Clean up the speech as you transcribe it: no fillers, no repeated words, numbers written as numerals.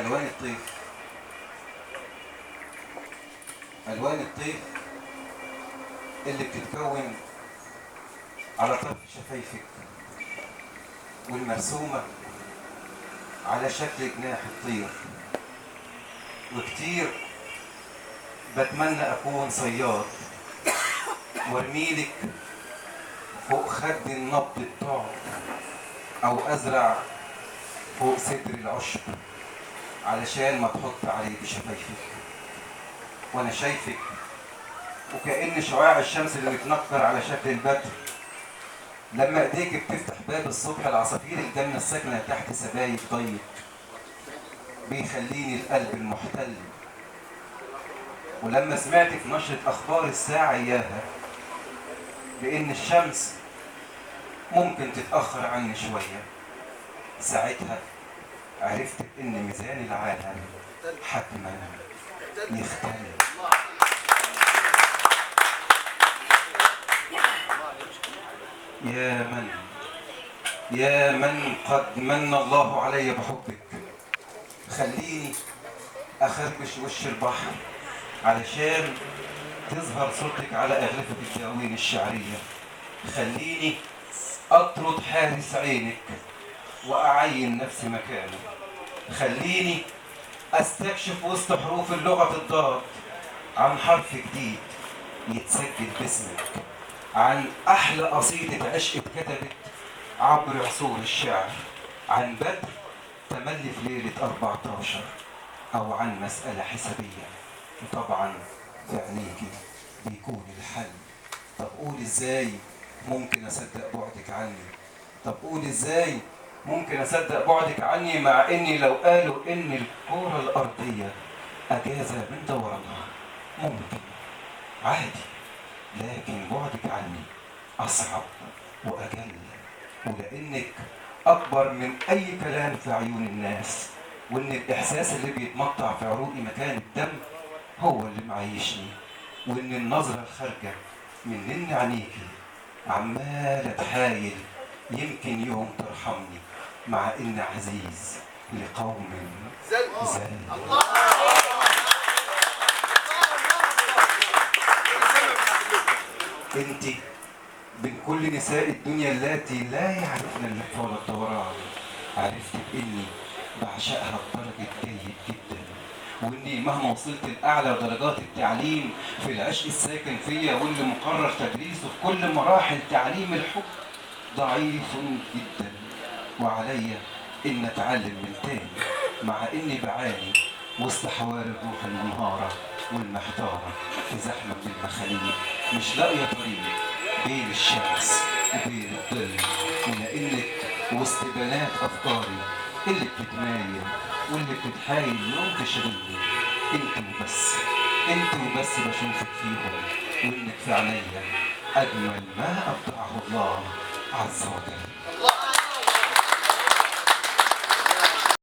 ألوان الطيف. ألوان الطيف اللي بتتكون على طرف شفايفك والمرسومة على شكل جناح الطير. وكتير بتمنى أكون صياد وارميلك فوق خد النبض بتاعه، أو أزرع فوق صدر العشب علشان ما تحط عليه بشفايفك. وأنا شايفك وكأن شعاع الشمس اللي بتنكر على شكل البدر لما ايديك بتفتح باب الصبح العصافير الجنة الساكنة تحت سبايك ضيق بيخليني القلب المحتل. ولما سمعت في نشرة أخبار الساعة إياها بإن الشمس ممكن تتأخر عني شوية، ساعتها عرفت بإن ميزان العالم حتما يختلف. يا من قد من الله علي بحبك، خليني أخربش وش البحر علشان تظهر صورتك على أغلفة الدواوين الشعرية. خليني أطرد حارس عينك وأعين نفسي مكانه. خليني أستكشف وسط حروف اللغة الضاد عن حرف جديد يتسجل باسمك، عن أحلى قصيدة عشق اتكتبت عبر عصور الشعر، عن بدر تملي في ليلة 14، أو عن مسألة حسابية. وطبعا في عينيكي بيكون الحل. طب قول إزاي ممكن أصدق بعدك عني؟ طب قول إزاي ممكن أصدق بعدك عني مع إني لو قالوا إن الكرة الأرضية أجازة من دورانها ممكن عادي، لكن بعدك عني أصعب وأجل، ولأنك أكبر من أي كلام في عيون الناس، وإن الإحساس اللي بيتمطع في عروقي مكان الدم هو اللي معيشني، وإن النظرة الخارجة من عينيكي عمالة تحايل يمكن يوم ترحمني، مع إن عزيز لقوم زل. انت بين كل نساء الدنيا اللاتي لا يعرفن اللف ولا الدوران عرفت باني بعشقها بدرجه جيد جدا، واني مهما وصلت لاعلى درجات التعليم في العشق الساكن فيا واللي مقرر تدريسه في كل مراحل تعليم الحب ضعيف جدا، وعليا ان اتعلم من تاني، مع اني بعاني وسط حواري الروح المنهاره والمحتاره في زحمه من المخاليق، مش لاقيه طريق بين الشمس وبين الظل، ولانك وسط بنات افكاري اللي بتتمايل واللي بتتحايل يوم تشغلني، انت وبس بشوفك فيهم، وانك في عينيا اجمل ما ابدعه الله عز وجل.